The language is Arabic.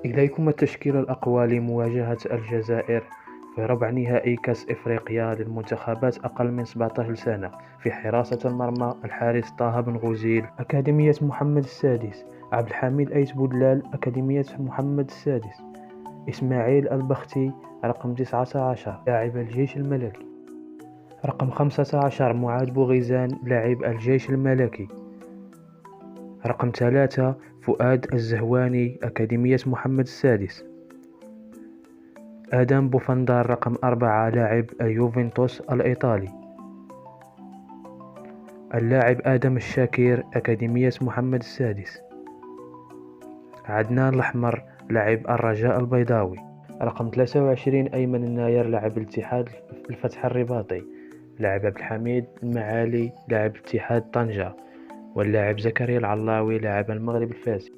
إليكم التشكيل الأقوى لمواجهة الجزائر في ربع نهائي كأس إفريقيا للمنتخبات أقل من 17 سنة. في حراسة المرمى الحارس طه بن غوزيل أكاديمية محمد السادس، عبد الحميد أيت بودلال أكاديمية محمد السادس، إسماعيل البختي رقم 19 لاعب الجيش الملكي، رقم 15 معاذ بوغيزان لاعب الجيش الملكي، رقم 3 فؤاد الزهواني أكاديمية محمد السادس، آدم بوفندار رقم 4 لاعب اليوفنتوس الإيطالي، اللاعب آدم الشاكير أكاديمية محمد السادس، عدنان الأحمر لاعب الرجاء البيضاوي، رقم 23 أيمن الناير لاعب الاتحاد الفتح الرباطي، لاعب عبد الحميد المعالي لاعب اتحاد طنجة، واللاعب زكريا العلاوي لاعب المغرب الفاسي.